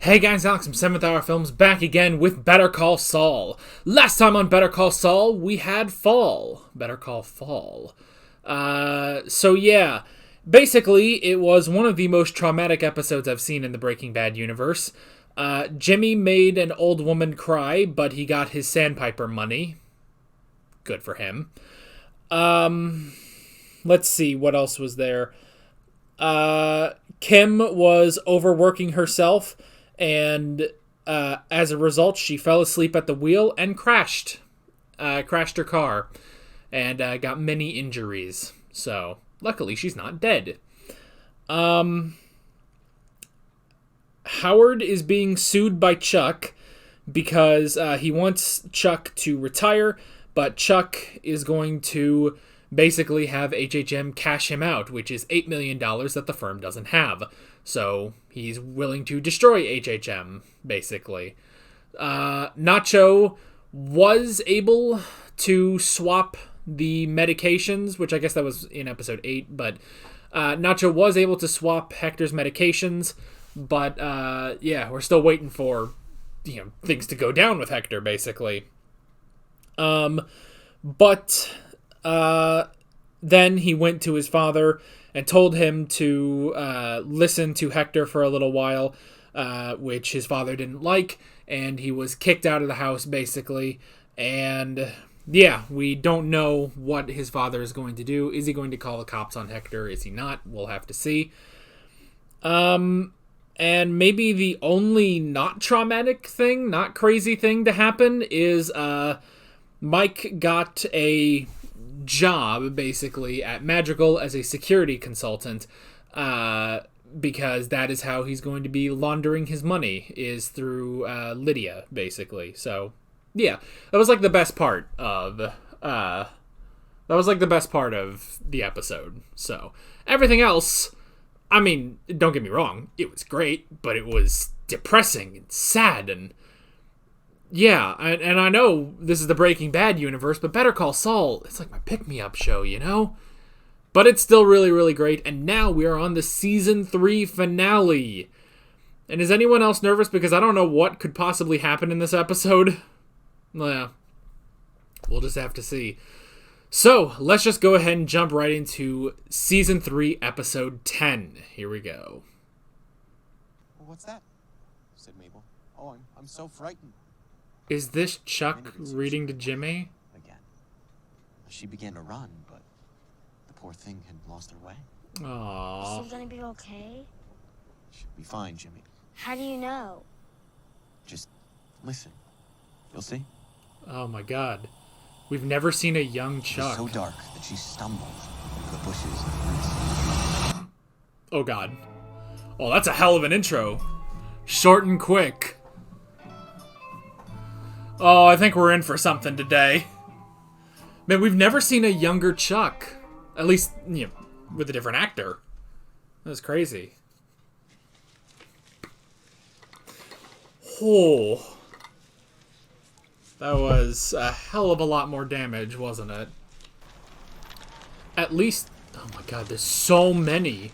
Hey guys, Alex from 7th Hour Films back again with Better Call Saul. Last time on Better Call Saul, we had Fall. Better Call Fall. Basically, it was one of the most traumatic episodes I've seen in the Breaking Bad universe. Jimmy made an old woman cry, but he got his sandpiper money. Good for him. Let's see, what else was there? Kim was overworking herself, and as a result, she fell asleep at the wheel and crashed her car, and got many injuries. So, luckily, she's not dead. Howard is being sued by Chuck because he wants Chuck to retire, but Chuck is going to basically have HHM cash him out, which is $8 million that the firm doesn't have. So he's willing to destroy HHM, basically. Nacho was able to swap the medications, which I guess that was in episode 8, but Nacho was able to swap Hector's medications, but we're still waiting for things to go down with Hector, basically. Then he went to his father and told him to listen to Hector for a little while, which his father didn't like, and he was kicked out of the house, basically. And we don't know what his father is going to do. Is he going to call the cops on Hector? Is he not? We'll have to see. And maybe the only not traumatic thing, not crazy thing to happen is Mike got a job, basically, at Madrigal as a security consultant, because that is how he's going to be laundering his money, is through Lydia, basically. So, that was like the best part of the episode. So, everything else, I mean, don't get me wrong, it was great, but it was depressing and sad, and and I know this is the Breaking Bad universe, but Better Call Saul, it's like my pick-me-up show, But it's still really, really great, and now we are on the Season 3 finale. And is anyone else nervous? Because I don't know what could possibly happen in this episode. Well, we'll just have to see. So, let's just go ahead and jump right into Season 3, Episode 10. Here we go. What's that? Said Mabel. Oh, I'm so frightened. Is this Chuck reading to Jimmy? Again. She began to run, but the poor thing had lost her way. Aww. Is she gonna be okay? She'll be fine, Jimmy. How do you know? Just listen. You'll see. Oh my god. We've never seen a young Chuck. It was so dark that she stumbled into the bushes. Oh god. Oh, that's a hell of an intro. Short and quick. Oh, I think we're in for something today. Man, we've never seen a younger Chuck. At least, with a different actor. That was crazy. Oh. That was a hell of a lot more damage, wasn't it? At least... Oh my god, there's so many.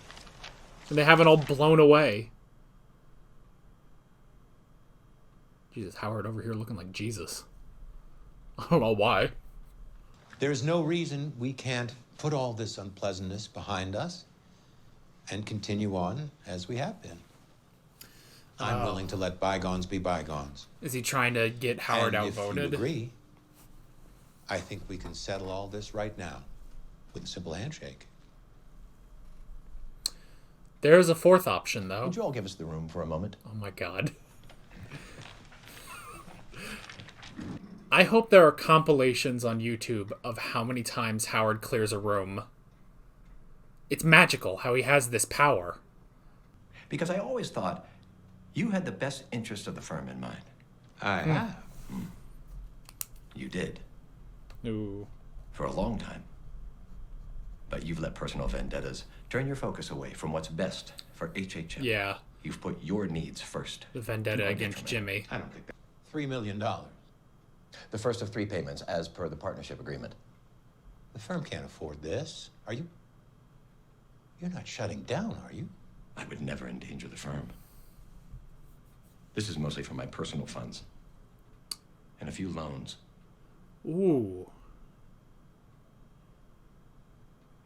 And they haven't all blown away. Jesus, Howard over here looking like Jesus. I don't know why. There's no reason we can't put all this unpleasantness behind us and continue on as we have been. I'm willing to let bygones be bygones. Is he trying to get Howard outvoted? If you agree, I think we can settle all this right now with a simple handshake. There is a fourth option, though. Would you all give us the room for a moment? Oh my god. I hope there are compilations on YouTube of how many times Howard clears a room. It's magical how he has this power. Because I always thought you had the best interest of the firm in mind. I have. You did. Ooh. For a long time. But you've let personal vendettas turn your focus away from what's best for HHM. Yeah. You've put your needs first. The vendetta against Jimmy. I don't think that. $3 million. The first of 3 payments, as per the partnership agreement. The firm can't afford this. Are you? You're not shutting down, are you? I would never endanger the firm. This is mostly for my personal funds. And a few loans. Ooh.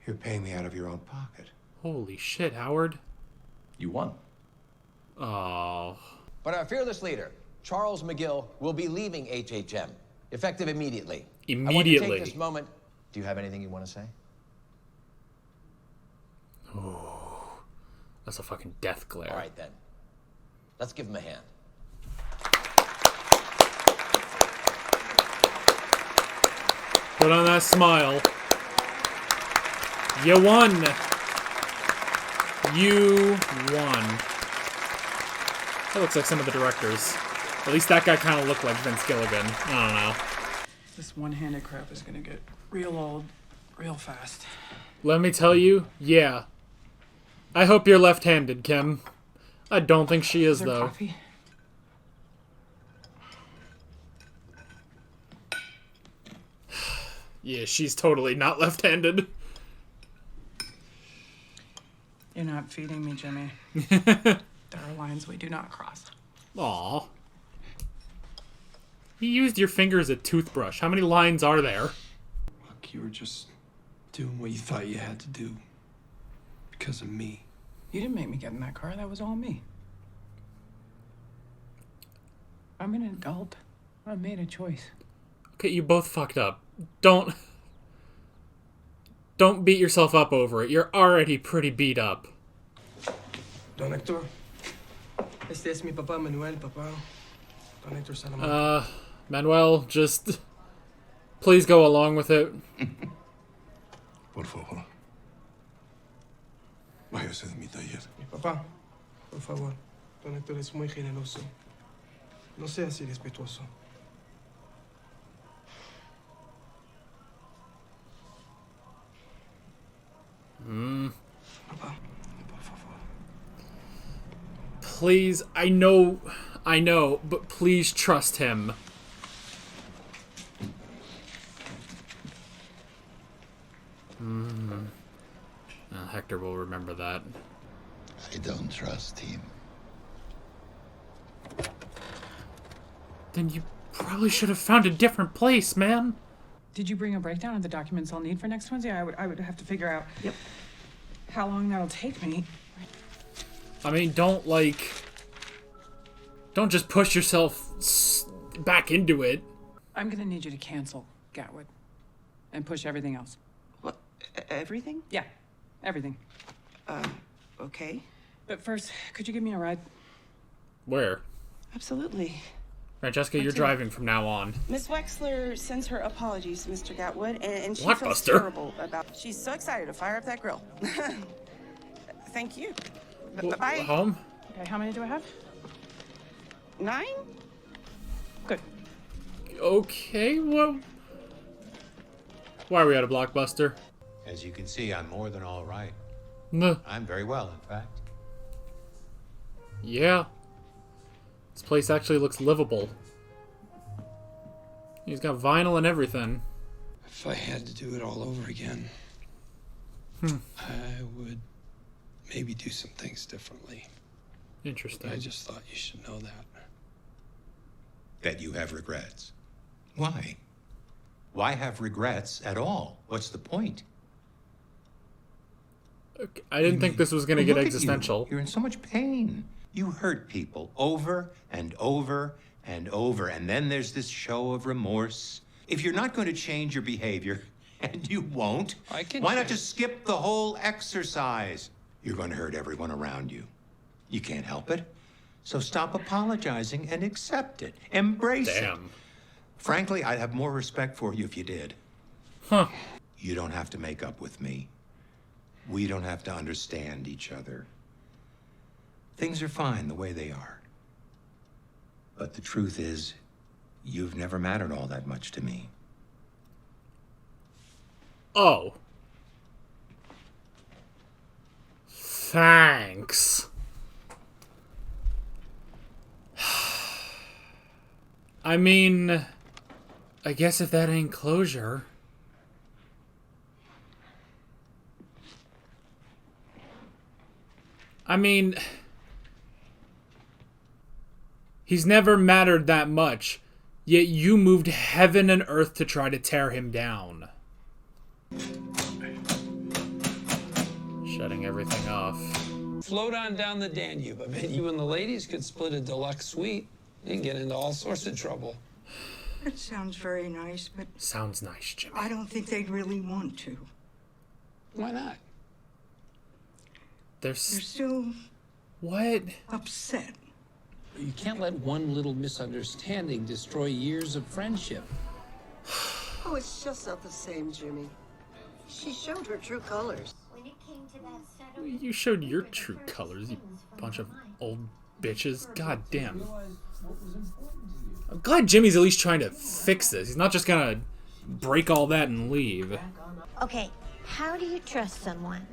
You're paying me out of your own pocket. Holy shit, Howard. You won. Oh. But our fearless leader, Charles McGill, will be leaving HHM, effective immediately. I want to Immediately. take this moment. Do you have anything you want to say? That's a fucking death glare. All right, then. Let's give him a hand. Put on that smile. You won. You won. That looks like some of the directors. At least that guy kind of looked like Vince Gilligan. I don't know. This one-handed crap is gonna get real old real fast. Let me tell you, yeah. I hope you're left-handed, Kim. I don't think she is, there though. coffee? Yeah, she's totally not left-handed. You're not feeding me, Jimmy. There are lines we do not cross. Aw. You used your finger as a toothbrush. How many lines are there? Look, you were just doing what you thought you had to do. Because of me. You didn't make me get in that car. That was all me. I'm an adult. I made a choice. Okay, you both fucked up. Don't beat yourself up over it. You're already pretty beat up. Don Hector. Este es mi papá Manuel, papá. Don Hector Salamanca. Manuel, just please go along with it. Por favor. Váyase de mi taller. Mi papá, por favor. Don Hector es muy generoso. No sea así respetuoso. Papá, por favor. Please, I know, but please trust him. Hector will remember that. I don't trust him. Then you probably should have found a different place, man. Did you bring a breakdown of the documents I'll need for next Wednesday? I would have to figure out how long that'll take me. I mean, don't just push yourself back into it. I'm gonna need you to cancel Gatwood and push everything else. What? Everything? Yeah, everything. Okay. But first, could you give me a ride? Where? Absolutely. Francesca, you're driving from now on. Miss Wexler sends her apologies, Mr. Gatwood, and she feels Blockbuster. terrible about. She's so excited to fire up that grill. Thank you. Bye. Home? Okay, how many do I have? 9? Good. Okay, well... Why are we at a Blockbuster? As you can see, I'm more than all right. Nuh. I'm very well, in fact. Yeah. This place actually looks livable. He's got vinyl and everything. If I had to do it all over again, I would maybe do some things differently. Interesting. I just thought you should know that. That you have regrets. Why? Why have regrets at all? What's the point? Okay, I didn't think this was going to get Look at existential. you. You're in so much pain. You hurt people over and over and over, and then there's this show of remorse. If you're not going to change your behavior, and you won't, I can why not change. just skip the whole exercise? You're going to hurt everyone around you. You can't help it. So stop apologizing and accept it. Embrace it. Damn. Frankly, I'd have more respect for you if you did. Huh. You don't have to make up with me. We don't have to understand each other. Things are fine the way they are. But the truth is, you've never mattered all that much to me. Oh. Thanks. I mean, I guess if that ain't closure. I mean, He's never mattered that much, yet you moved heaven and earth to try to tear him down. Shutting everything off. Float on down the Danube. I bet you and the ladies could split a deluxe suite and get into all sorts of trouble. It sounds very nice, but... Sounds nice, Jimmy. I don't think they'd really want to. Why not? They're still... What? Upset. You can't let one little misunderstanding destroy years of friendship. Oh, it's just not the same, Jimmy. She showed her true colors. You showed your true colors, you bunch of old bitches. God damn. I'm glad Jimmy's at least trying to fix this. He's not just gonna break all that and leave. Okay, how do you trust someone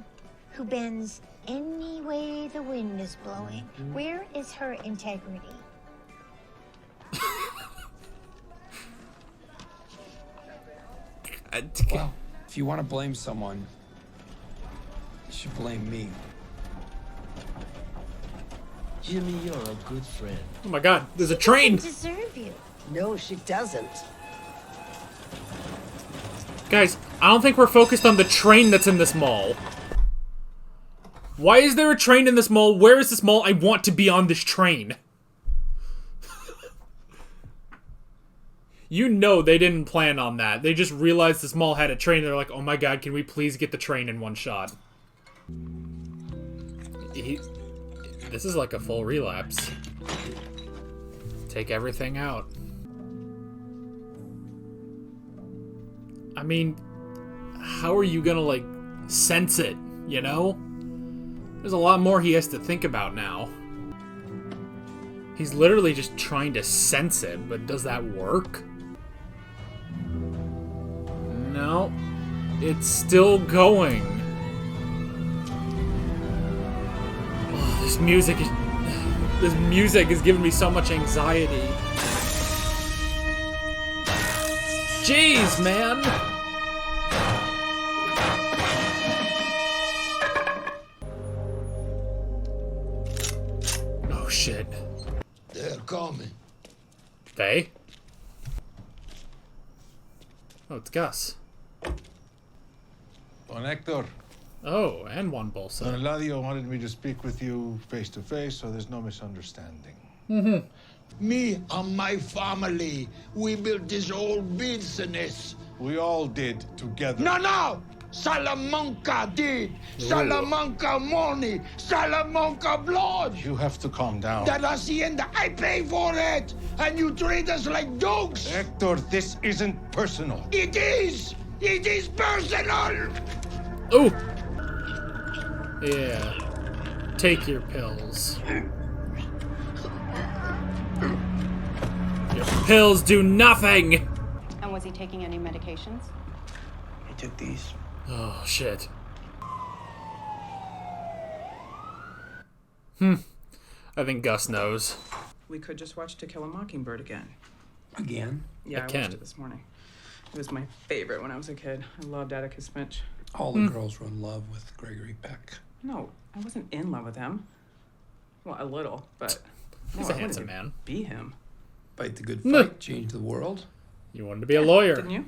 who bends any way the wind is blowing? Where is her integrity? Well, if you want to blame someone, you should blame me. Jimmy, you're a good friend. Oh my god, there's a train! She doesn't deserve you. No, she doesn't. Guys, I don't think we're focused on the train that's in this mall. Why is there a train in this mall? Where is this mall? I want to be on this train. You know they didn't plan on that. They just realized this mall had a train. They're like, oh my god, can we please get the train in one shot? This is like a full relapse. Take everything out. I mean, how are you gonna, like, sense it, you know? There's a lot more he has to think about now. He's literally just trying to sense it, but does that work? No. It's still going. Oh, this music is giving me so much anxiety. Jeez, man! Oh, shit. They're coming. They? Oh, it's Gus. Don Hector. Oh, and Juan Bolsa. Don Eladio wanted me to speak with you face to face, so there's no misunderstanding. Mm-hmm. Me and my family, we built this whole business. We all did together. No! Salamanca did. Salamanca money. Salamanca blood. You have to calm down. That hacienda, I pay for it. And you treat us like dogs. Hector, this isn't personal. It is. It is personal. Oh. Yeah. Take your pills. Your pills do nothing! And was he taking any medications? He took these. Oh, shit. I think Gus knows. We could just watch To Kill a Mockingbird again. Again? Yeah, I watched it this morning. It was my favorite when I was a kid. I loved Atticus Finch. All the girls were in love with Gregory Peck. No, I wasn't in love with him. Well, a little, but... He's a handsome man. Be him. Fight the good fight, change the world. You wanted to be a lawyer. Didn't you?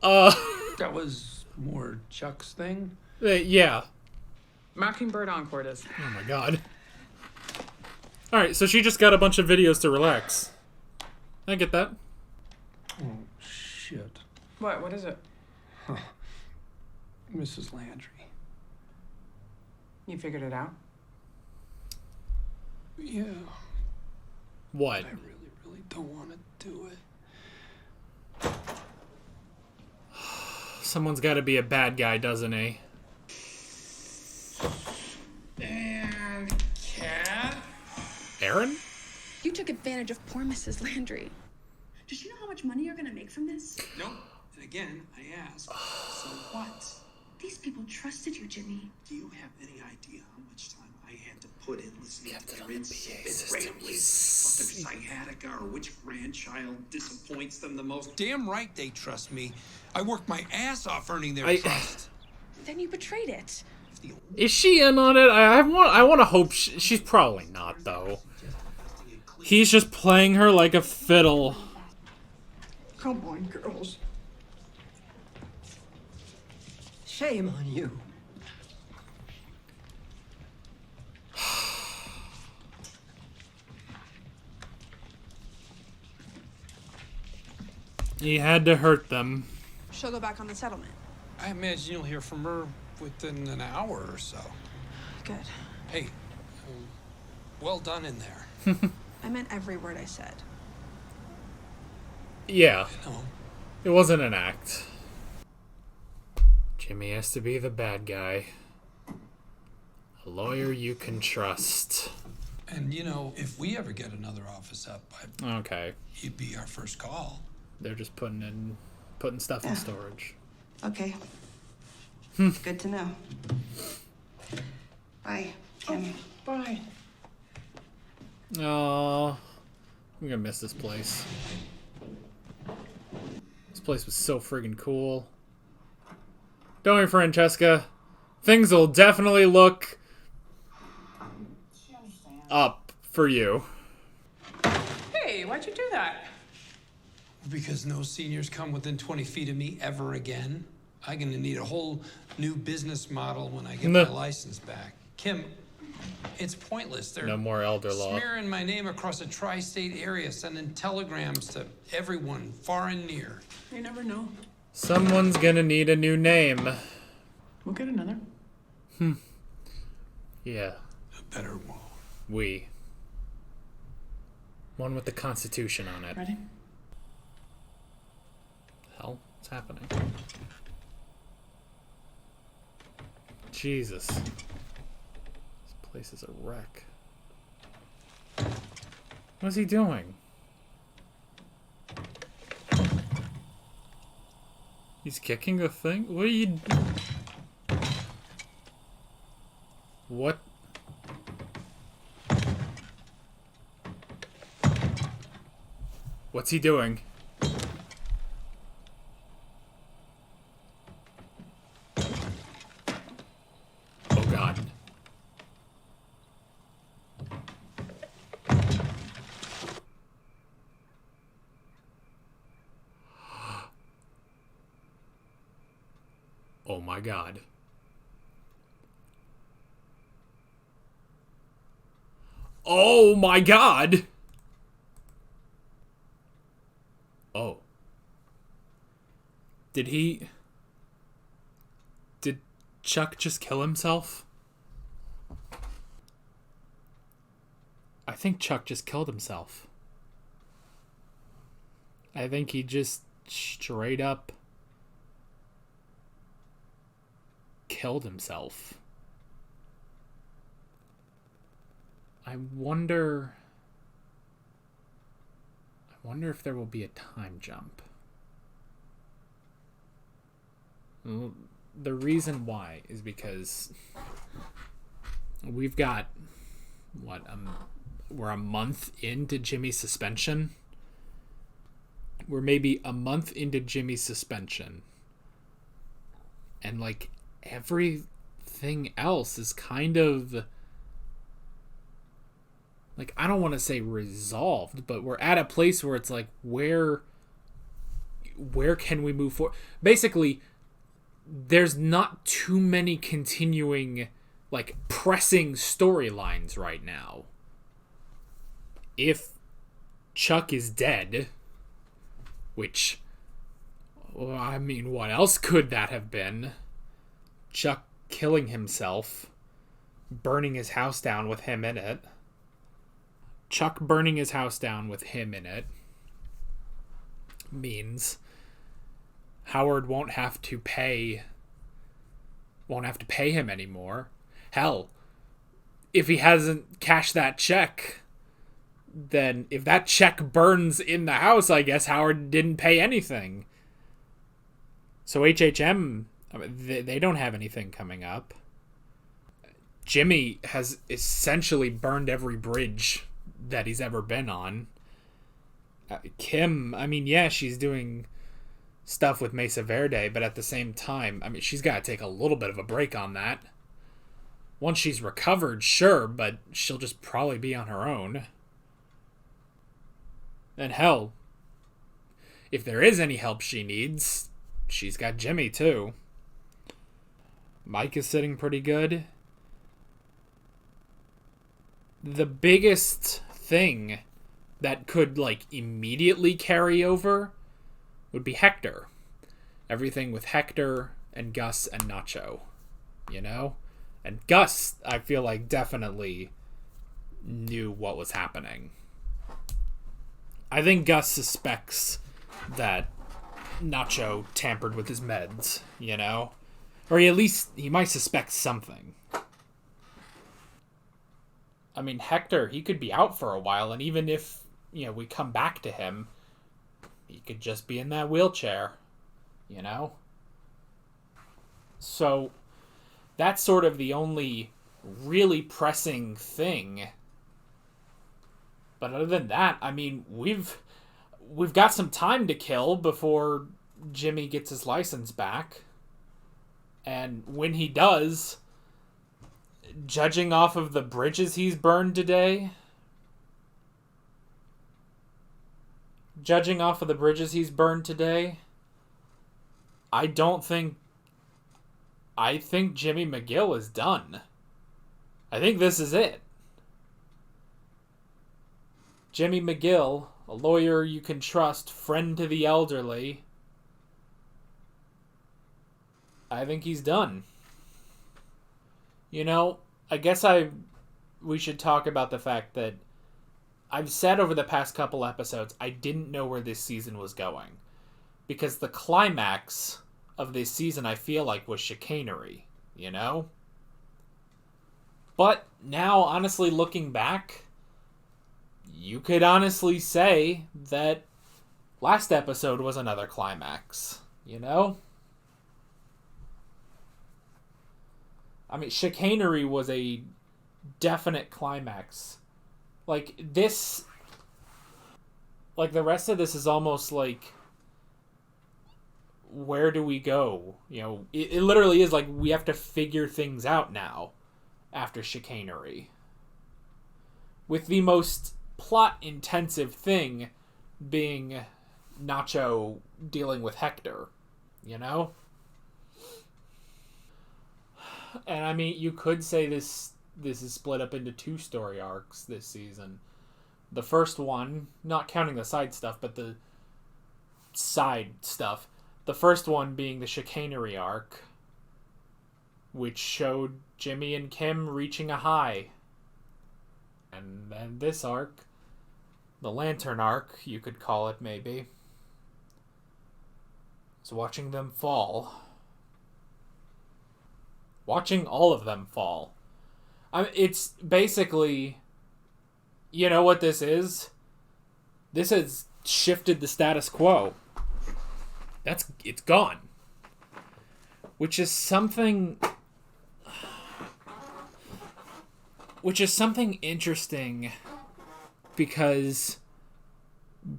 That was more Chuck's thing. Yeah. Mockingbird Encore is. Oh my god. Alright, so she just got a bunch of videos to relax. I get that. Oh, shit. What? What is it? Huh. Mrs. Landry. You figured it out? Yeah. What? I really don't want to do it. Someone's got to be a bad guy, doesn't he? And cat? Aaron? You took advantage of poor Mrs. Landry. Does she know how much money you're gonna make from this? Nope. And again, I asked, so what? These people trusted you, Jimmy. Do you have any idea how much time I had to put in listening to their insipid ramblings about their sciatica or which grandchild disappoints them the most? Damn right they trust me. I worked my ass off earning their trust. Then you betrayed it. Is she in on it? I want to hope she's probably not, though. He's just playing her like a fiddle. Come on, girls. Shame on you. He had to hurt them. She'll go back on the settlement. I imagine you'll hear from her within an hour or so. Good. Hey, well done in there. I meant every word I said. Yeah. I know. It wasn't an act. Jimmy has to be the bad guy. A lawyer you can trust. And, you know, if we ever get another office up, Okay. he'd be our first call. They're just putting stuff in storage. Okay. It's good to know. Bye, Kim. Bye. Oh, I'm gonna miss this place. This place was so friggin' cool. Don't worry, Francesca. Things will definitely look up for you. Hey, why'd you do that? Because no seniors come within 20 feet of me ever again. I'm gonna need a whole new business model when I get my license back. Kim, it's pointless. They're No more elder law. smearing my name across a tri-state area, sending telegrams to everyone, far and near. You never know. Someone's gonna need a new name. We'll get another. Yeah. A better one. We. One with the Constitution on it. Ready? Hell, what's happening? Jesus. This place is a wreck. What's he doing? He's kicking the thing? What are you... What? What's he doing? Oh God. Oh my God. Oh my God. Oh. Did Chuck just kill himself? I think Chuck just killed himself. I think he just straight up killed himself. I wonder if there will be a time jump. The reason why is because we've got we're a month into Jimmy's suspension. We're maybe a month into Jimmy's suspension. And like everything else is kind of like, I don't want to say resolved, but we're at a place where it's like, where can we move forward? Basically, there's not too many continuing, like, pressing storylines right now. If Chuck is dead, which, well, I mean, what else could that have been? Chuck killing himself, burning his house down with him in it. Chuck burning his house down with him in it means Howard won't have to pay him anymore. Hell, if he hasn't cashed that check, then if that check burns in the house, I guess Howard didn't pay anything. So HHM, they don't have anything coming up. Jimmy has essentially burned every bridge that he's ever been on. Kim, I mean, yeah, she's doing stuff with Mesa Verde, but at the same time, I mean, she's got to take a little bit of a break on that. Once she's recovered, sure, but she'll just probably be on her own. And hell, if there is any help she needs, she's got Jimmy too. Mike is sitting pretty good. The biggest thing that could, like, immediately carry over would be Hector. Everything with Hector and Gus and Nacho, you know? And Gus, I feel like, definitely knew what was happening. I think Gus suspects that Nacho tampered with his meds, you know? Or at least he might suspect something. I mean, Hector, he could be out for a while, and even if, you know, we come back to him, he could just be in that wheelchair, you know? So, that's sort of the only really pressing thing. But other than that, I mean, we've got some time to kill before Jimmy gets his license back. And when he does, judging off of the bridges he's burned today, I think Jimmy McGill is done. I think this is it. Jimmy McGill, a lawyer you can trust, friend to the elderly. I think he's done. You know, I guess we should talk about the fact that I've said over the past couple episodes I didn't know where this season was going. Because the climax of this season, I feel like, was chicanery, you know? But now, honestly, looking back, you could honestly say that last episode was another climax, you know? I mean, chicanery was a definite climax. Like, this... Like, the rest of this is almost like... Where do we go? You know, it literally is like we have to figure things out now after chicanery. With the most plot-intensive thing being Nacho dealing with Hector, you know? And I mean, you could say this is split up into 2 story arcs this season. The first one, not counting the side stuff, but the side stuff. The first one being the chicanery arc, which showed Jimmy and Kim reaching a high. And then this arc, the lantern arc, you could call it maybe, is watching them fall. Watching all of them fall. I mean, it's basically, you know what this is? This has shifted the status quo. It's gone. Which is something interesting, because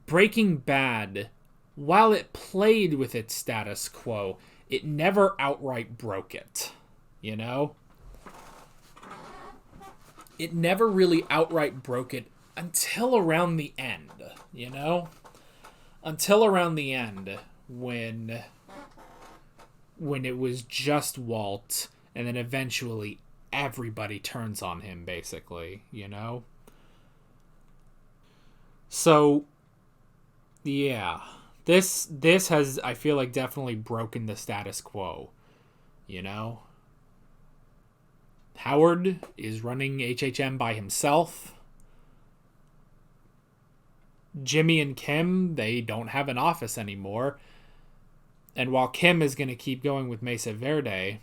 Breaking Bad, while it played with its status quo, it never outright broke it, you know? It never really outright broke it until around the end, you know? Until around the end, when it was just Walt, and then eventually everybody turns on him, basically, you know? So, yeah. This has, I feel like, definitely broken the status quo, you know? Howard is running HHM by himself. Jimmy and Kim, they don't have an office anymore. And while Kim is going to keep going with Mesa Verde,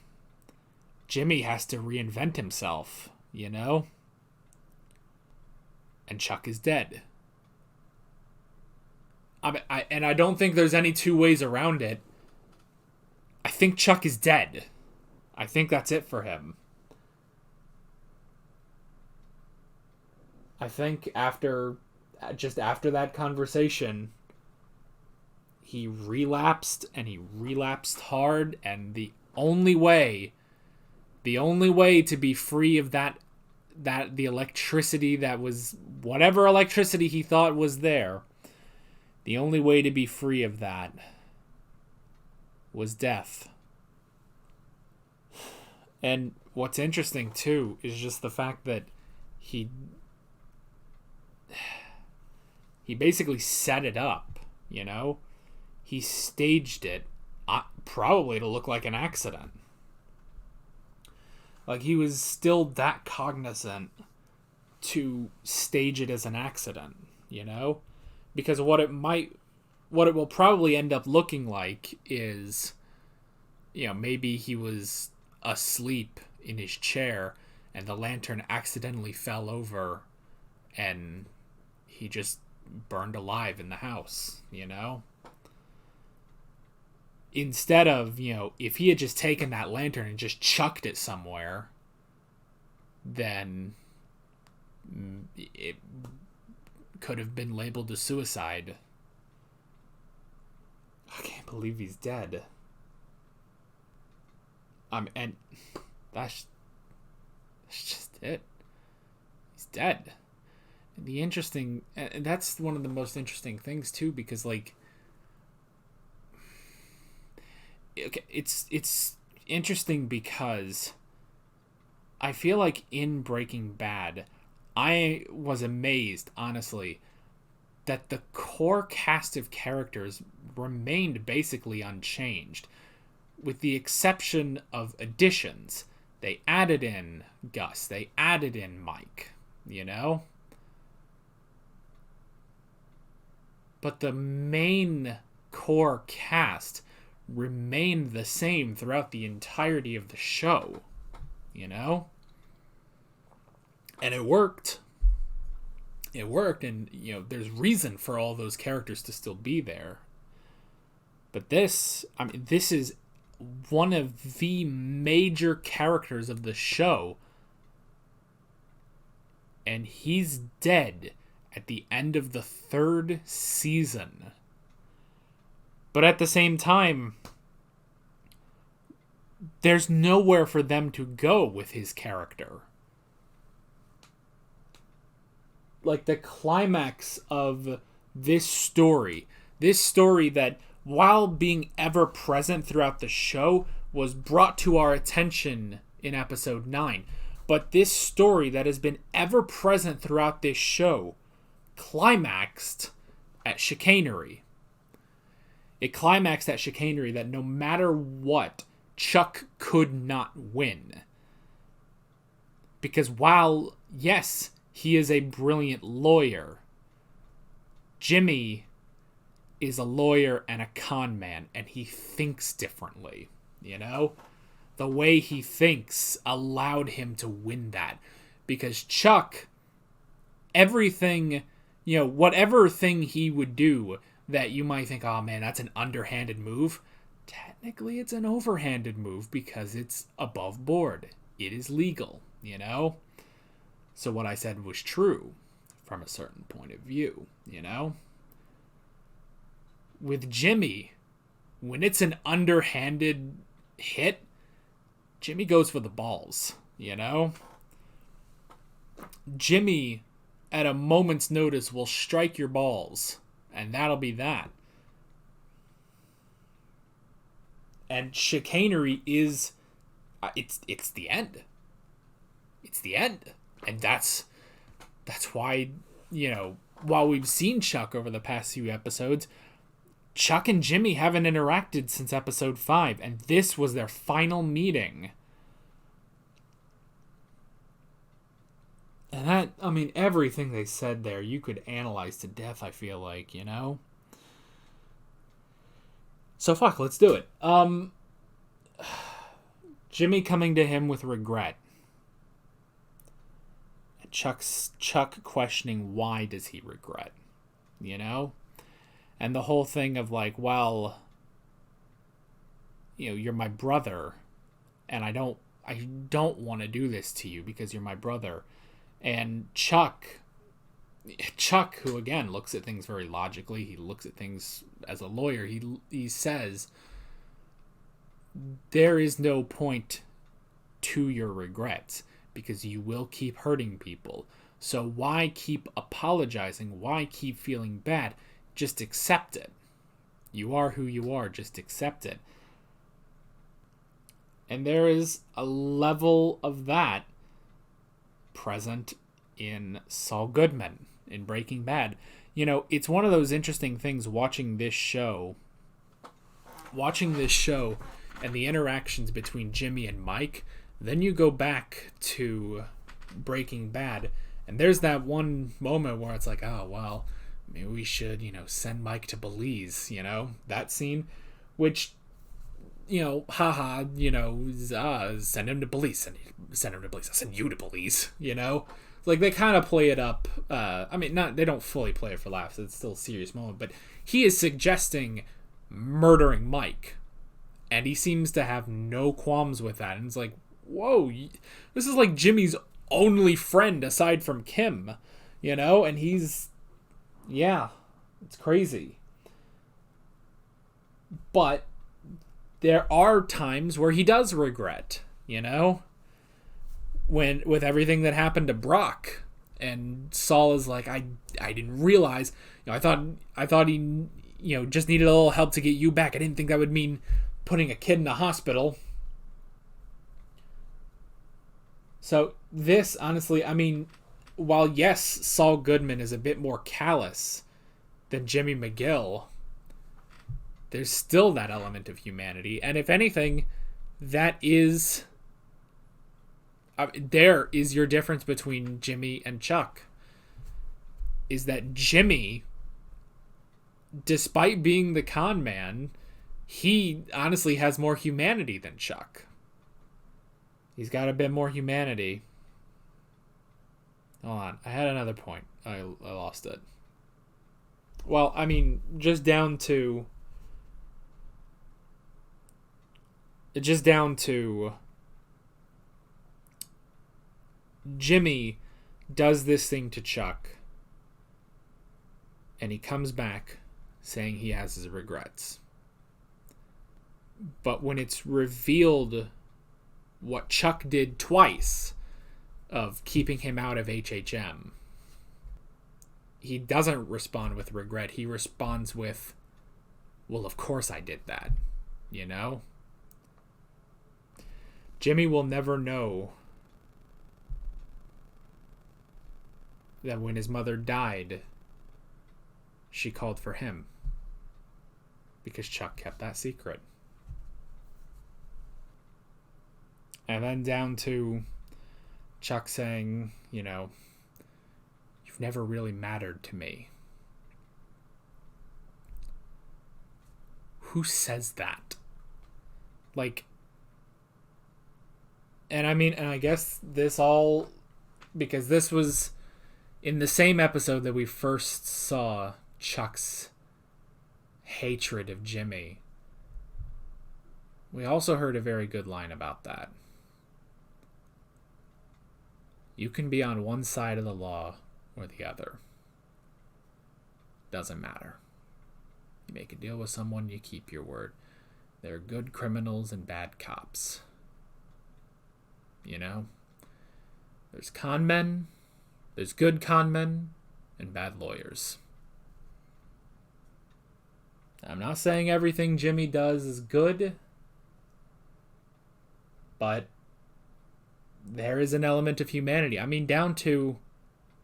Jimmy has to reinvent himself, you know? And Chuck is dead. I don't think there's any 2 ways around it. I think Chuck is dead. I think that's it for him. I think after that conversation, he relapsed, and he relapsed hard, and the only way to be free of that the electricity that was, whatever electricity he thought was there, The only way to be free of that was death. And what's interesting, too, is just the fact that he basically set it up, you know? He staged it, probably to look like an accident. Like, he was still that cognizant to stage it as an accident, you know? Because what it will probably end up looking like is, you know, maybe he was asleep in his chair and the lantern accidentally fell over and he just burned alive in the house, you know? Instead of, you know, if he had just taken that lantern and just chucked it somewhere, then it could have been labeled as suicide. I can't believe he's dead. And that's just it. He's dead. And that's one of the most interesting things too, because like, okay, it's interesting because I feel like in Breaking Bad, I was amazed, honestly, that the core cast of characters remained basically unchanged, with the exception of additions. They added in Gus, they added in Mike, you know? But the main core cast remained the same throughout the entirety of the show, you know? And it worked. It worked, and, you know, there's reason for all those characters to still be there. But this is one of the major characters of the show, and he's dead at the end of the 3rd season. But at the same time, there's nowhere for them to go with his character. Like, the climax of this story that, while being ever present throughout the show, was brought to our attention in episode 9. But this story that has been ever present throughout this show climaxed at chicanery. It climaxed at chicanery that no matter what, Chuck could not win. Because while, yes, he is a brilliant lawyer, Jimmy is a lawyer and a con man, and he thinks differently, you know? The way he thinks allowed him to win that. Because Chuck, everything, you know, whatever thing he would do that you might think, oh man, that's an underhanded move, technically it's an overhanded move because it's above board. It is legal, you know? So what I said was true from a certain point of view, you know? With Jimmy, when it's an underhanded hit, Jimmy goes for the balls, you know? Jimmy, at a moment's notice, will strike your balls, and that'll be that. And chicanery is, it's the end. It's the end. And that's why, you know, while we've seen Chuck over the past few episodes, Chuck and Jimmy haven't interacted since episode 5, and this was their final meeting. And that, I mean, everything they said there, you could analyze to death, I feel like, you know? So fuck, let's do it. Jimmy coming to him with regret. Chuck questioning why does he regret, you know? And the whole thing of like, well, you know, you're my brother, and I don't want to do this to you because you're my brother. And Chuck, who again looks at things very logically, he looks at things as a lawyer, he says, there is no point to your regrets because you will keep hurting people. So why keep apologizing? Why keep feeling bad? Just accept it. You are who you are. Just accept it. And there is a level of that present in Saul Goodman in Breaking Bad. You know, it's one of those interesting things watching this show and the interactions between Jimmy and Mike. Then you go back to Breaking Bad, and there's that one moment where it's like, oh, well, maybe we should, send Mike to Belize, that scene, which, haha, send him to Belize, send him to Belize, I'll send you to Belize, Like, they kind of play it up, they don't fully play it for laughs, it's still a serious moment, but he is suggesting murdering Mike, and he seems to have no qualms with that, and it's like, whoa, this is like Jimmy's only friend aside from Kim, and he's, it's crazy. But there are times where he does regret, when with everything that happened to Brock, and Saul is like, I didn't realize, I thought he, just needed a little help to get you back. I didn't think that would mean putting a kid in a hospital. So this, honestly, while yes, Saul Goodman is a bit more callous than Jimmy McGill, there's still that element of humanity. And if anything, that is... there is your difference between Jimmy and Chuck. Is that Jimmy, despite being the con man, he honestly has more humanity than Chuck. He's got a bit more humanity. Hold on. I had another point. I lost it. Well, just down to Jimmy does this thing to Chuck, and he comes back saying he has his regrets. But when it's revealed what Chuck did twice of keeping him out of HHM, he doesn't respond with regret. He responds with, well, of course I did that, Jimmy will never know that when his mother died, she called for him, because Chuck kept that secret. And then down to Chuck saying, you've never really mattered to me. Who says that? And I guess this all, because this was in the same episode that we first saw Chuck's hatred of Jimmy. We also heard a very good line about that. You can be on one side of the law or the other. Doesn't matter. You make a deal with someone, you keep your word. There are good criminals and bad cops. There's con men, there's good con men, and bad lawyers. I'm not saying everything Jimmy does is good, but there is an element of humanity. Down to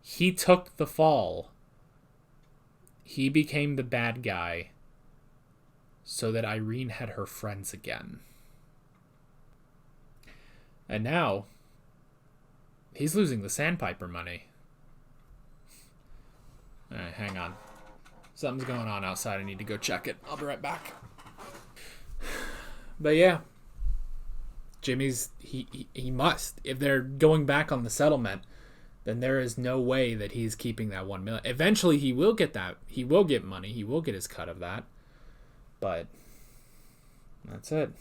he took the fall. He became the bad guy so that Irene had her friends again. And now, he's losing the Sandpiper money. Alright, hang on. Something's going on outside. I need to go check it. I'll be right back. But yeah, Jimmy's, he must. If they're going back on the settlement, then there is no way that he's keeping that $1 million. Eventually, he will get that. He will get money. He will get his cut of that. But that's it.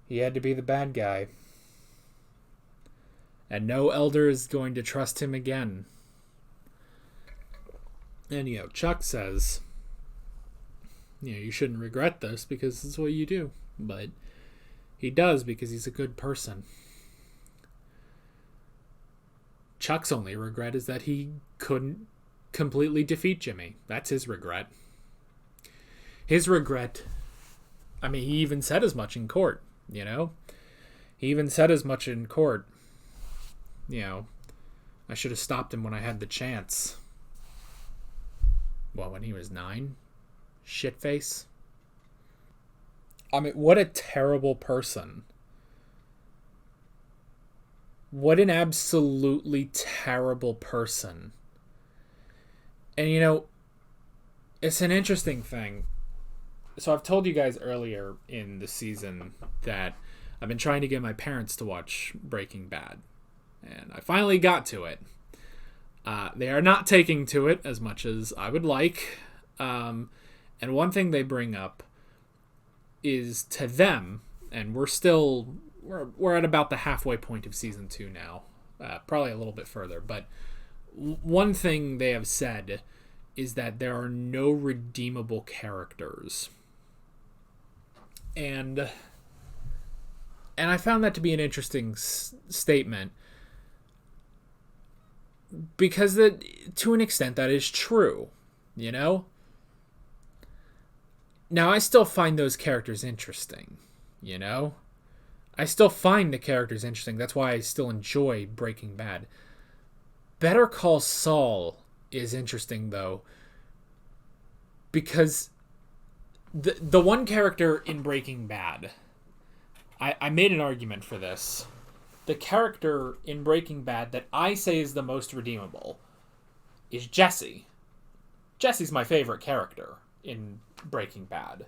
He had to be the bad guy. And no elder is going to trust him again. And, Chuck says, you shouldn't regret this because this is what you do. But he does because he's a good person. Chuck's only regret is that he couldn't completely defeat Jimmy. That's his regret. His regret, I mean, he even said as much in court, you know? He even said as much in court. You know, I should have stopped him when I had the chance. Well, when he was 9? Shitface. I mean, what a terrible person. What an absolutely terrible person. And you know, it's an interesting thing. So I've told you guys earlier in the season that I've been trying to get my parents to watch Breaking Bad. And I finally got to it. They are not taking to it as much as I would like. And one thing they bring up is to them, and we're at about the halfway point of season 2 now. Probably a little bit further. But one thing they have said is that there are no redeemable characters. And I found that to be an interesting statement, because to an extent that is true, you know? Now, I still find those characters interesting, you know? I still find the characters interesting. That's why I still enjoy Breaking Bad. Better Call Saul is interesting, though, because the one character in Breaking Bad, I made an argument for this. The character in Breaking Bad that I say is the most redeemable is Jesse. Jesse's my favorite character in Breaking Bad.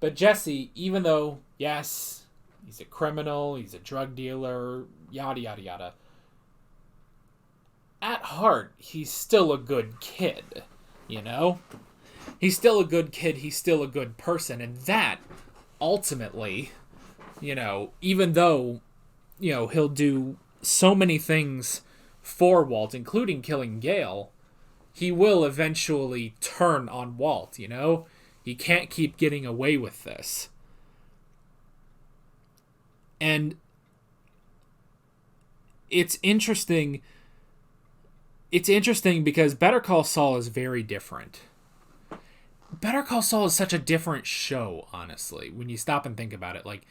But Jesse, even though, yes, he's a criminal, he's a drug dealer, yada, yada, yada, at heart, he's still a good kid, you know? He's still a good kid, he's still a good person, and that, ultimately, you know, even though, you know, he'll do so many things for Walt, including killing Gale, he will eventually turn on Walt, you know? He can't keep getting away with this. And it's interesting. It's interesting because Better Call Saul is very different. Better Call Saul is such a different show, honestly, when you stop and think about it. Like,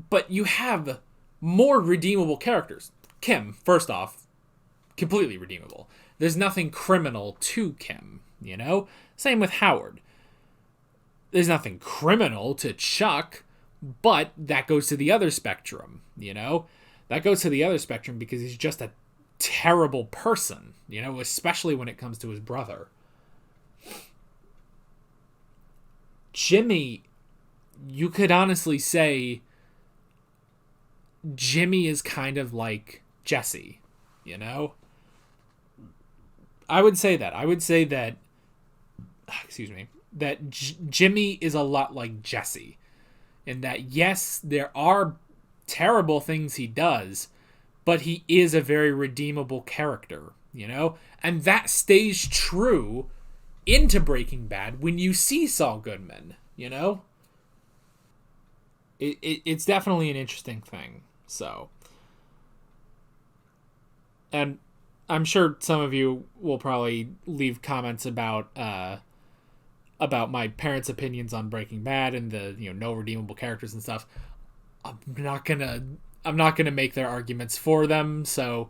but you have more redeemable characters. Kim, first off, completely redeemable. There's nothing criminal to Kim, you know? Same with Howard. There's nothing criminal to Chuck, but that goes to the other spectrum, you know? That goes to the other spectrum because he's just a terrible person, you know, especially when it comes to his brother. Jimmy, you could honestly say Jimmy is kind of like Jesse, you know? I would say that. That Jimmy is a lot like Jesse. In that, yes, there are terrible things he does, but he is a very redeemable character, you know? And that stays true into Breaking Bad when you see Saul Goodman, you know? It's definitely an interesting thing, so. And I'm sure some of you will probably leave comments about my parents' opinions on Breaking Bad and the, you know, no redeemable characters and stuff. I'm not gonna make their arguments for them, so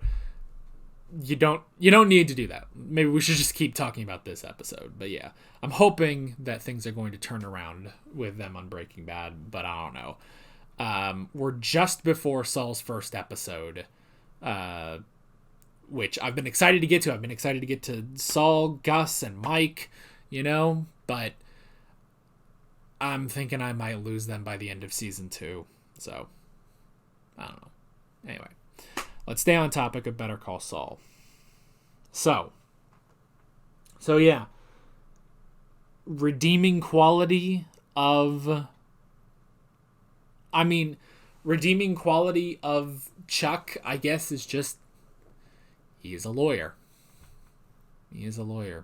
you don't need to do that. Maybe we should just keep talking about this episode. But yeah, I'm hoping that things are going to turn around with them on Breaking Bad, but I don't know. We're just before Saul's first episode, which I've been excited to get to. I've been excited to get to Saul, Gus, and Mike, you know, but I'm thinking I might lose them by the end of season 2. So, I don't know. Anyway, let's stay on topic of Better Call Saul. So yeah. Redeeming quality of Chuck, I guess, is just he is a lawyer. He is a lawyer.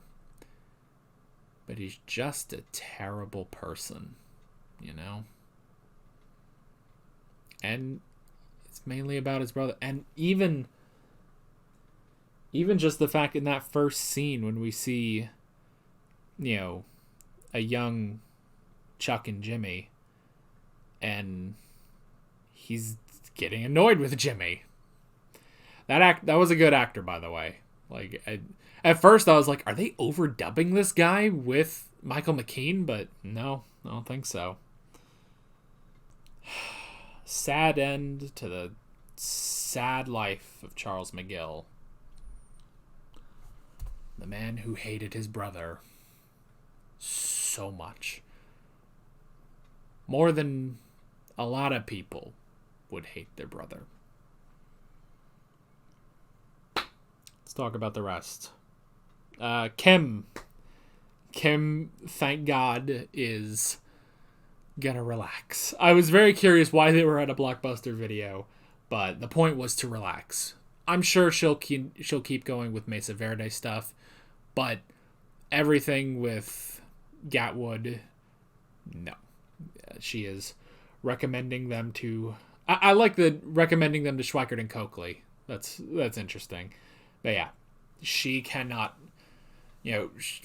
But he's just a terrible person, you know? And it's mainly about his brother. And even even just the fact in that first scene when we see, a young Chuck and Jimmy, and he's getting annoyed with Jimmy. That was a good actor, by the way. Like, at first I was like, are they overdubbing this guy with Michael McKean? But no, I don't think so. Sad end to the sad life of Charles McGill. The man who hated his brother so much. More than a lot of people would hate their brother. Let's talk about the rest. Kim, thank God, is gonna relax. I was very curious why they were at a Blockbuster Video, but the point was to relax. I'm sure she'll keep going with Mesa Verde stuff, but everything with Gatwood, no. She is recommending them to... I like the recommending them to Schweikert and Coakley. That's interesting. But yeah, she cannot...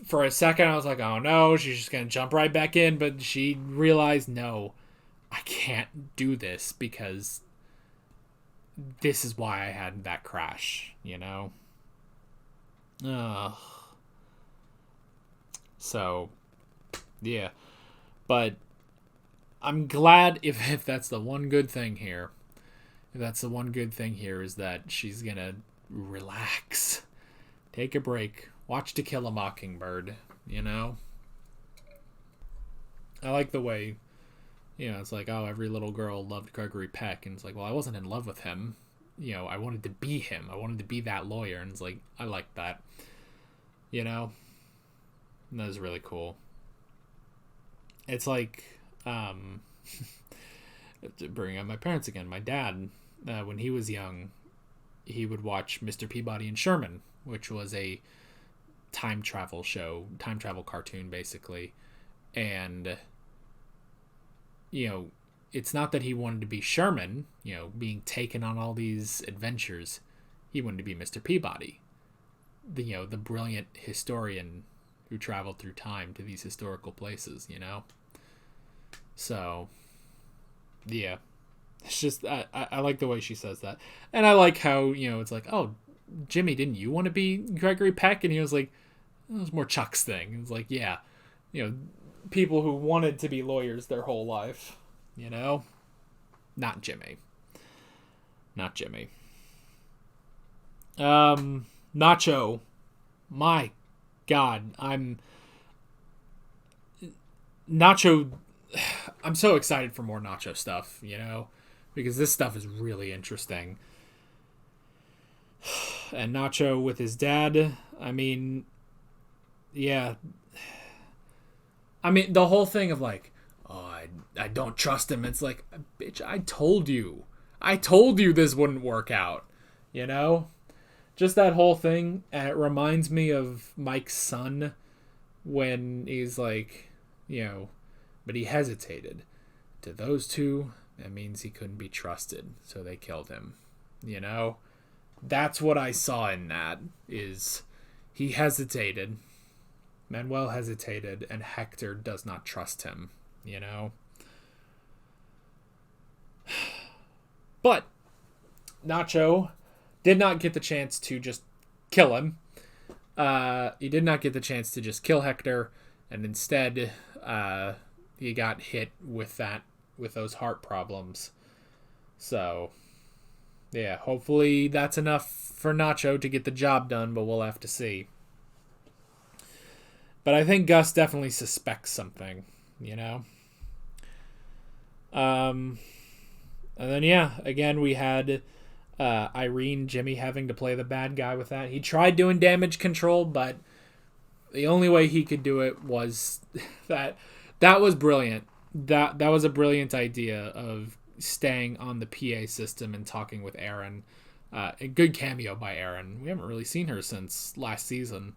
for a second I was like, oh no, she's just going to jump right back in. But she realized, no, I can't do this because this is why I had that crash, Ugh. So, yeah. But I'm glad if that's the one good thing here. If that's the one good thing here is that she's going to relax. Take a break. Watch To Kill a Mockingbird, I like the way, it's like, oh, every little girl loved Gregory Peck. And it's like, well, I wasn't in love with him. I wanted to be him. I wanted to be that lawyer. And it's like, I like that. And that was really cool. It's like, to bring up my parents again, my dad, when he was young, he would watch Mr. Peabody and Sherman, which was a time travel cartoon, basically. And, it's not that he wanted to be Sherman, being taken on all these adventures. He wanted to be Mr. Peabody, the brilliant historian who traveled through time to these historical places, So, yeah. It's just, I like the way she says that. And I like how, it's like, oh, Jimmy, didn't you want to be Gregory Peck? And he was like, it was more Chuck's thing. It's like, yeah, people who wanted to be lawyers their whole life, Not Jimmy. Not Jimmy. Nacho. My God, Nacho... I'm so excited for more Nacho stuff, because this stuff is really interesting. And Nacho with his dad, yeah. The whole thing of like, oh, I don't trust him. It's like, bitch, I told you this wouldn't work out, Just that whole thing, and it reminds me of Mike's son when he's like, but he hesitated. To those two, that means he couldn't be trusted, so they killed him. That's what I saw in that, is he hesitated. Manuel hesitated, and Hector does not trust him, But Nacho did not get the chance to just kill him. He did not get the chance to just kill Hector, and instead, he got hit with those heart problems. So, yeah, hopefully that's enough for Nacho to get the job done, but we'll have to see. But I think Gus definitely suspects something, And then, yeah, again, we had Jimmy having to play the bad guy with that. He tried doing damage control, but the only way he could do it was that was brilliant. That was a brilliant idea of staying on the PA system and talking with Erin. A good cameo by Erin. We haven't really seen her since last season.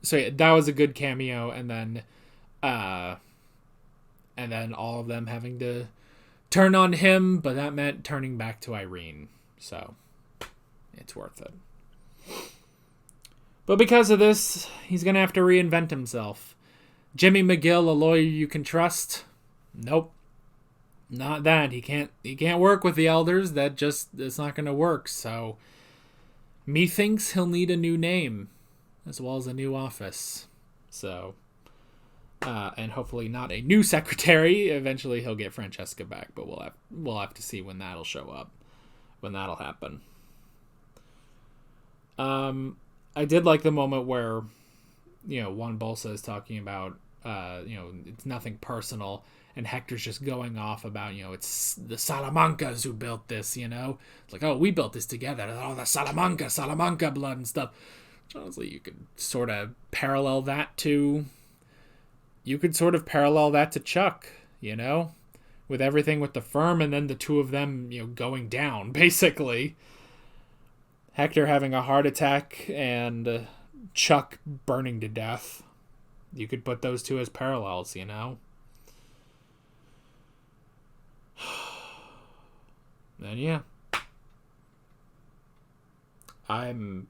So yeah, that was a good cameo, and then all of them having to turn on him, but that meant turning back to Irene. So, it's worth it. But because of this, he's going to have to reinvent himself. Jimmy McGill, a lawyer you can trust? Nope. Not that. He can't work with the elders. It's not going to work. So, methinks he'll need a new name, as well as a new office. So, and hopefully not a new secretary. Eventually he'll get Francesca back, but we'll have to see when that'll show up, when that'll happen. I did like the moment where, Juan Bolsa is talking about, it's nothing personal, and Hector's just going off about, it's the Salamancas who built this, It's like, oh, we built this together. Oh, the Salamanca blood and stuff. Which honestly, you could sort of parallel that to Chuck, with everything with the firm and then the two of them, going down, basically. Hector having a heart attack and Chuck burning to death. You could put those two as parallels, And yeah. I'm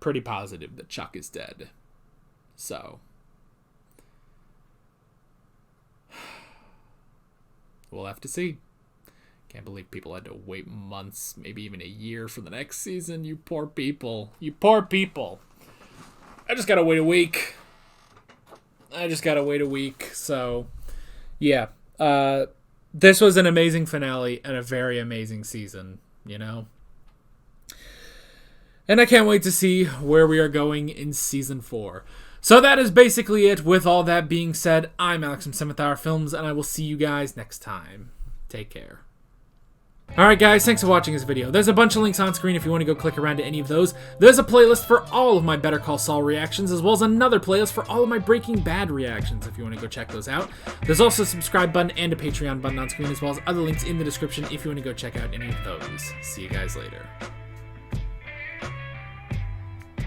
pretty positive that Chuck is dead. So. We'll have to see. Can't believe people had to wait months, maybe even a year for the next season. You poor people. You poor people. I just gotta wait a week. So, yeah. This was an amazing finale and a very amazing season, And I can't wait to see where we are going in season 4. So that is basically it. With all that being said, I'm Alex from 7th Hour Films, and I will see you guys next time. Take care. Alright guys, thanks for watching this video. There's a bunch of links on screen if you want to go click around to any of those. There's a playlist for all of my Better Call Saul reactions, as well as another playlist for all of my Breaking Bad reactions if you want to go check those out. There's also a subscribe button and a Patreon button on screen, as well as other links in the description if you want to go check out any of those. See you guys later.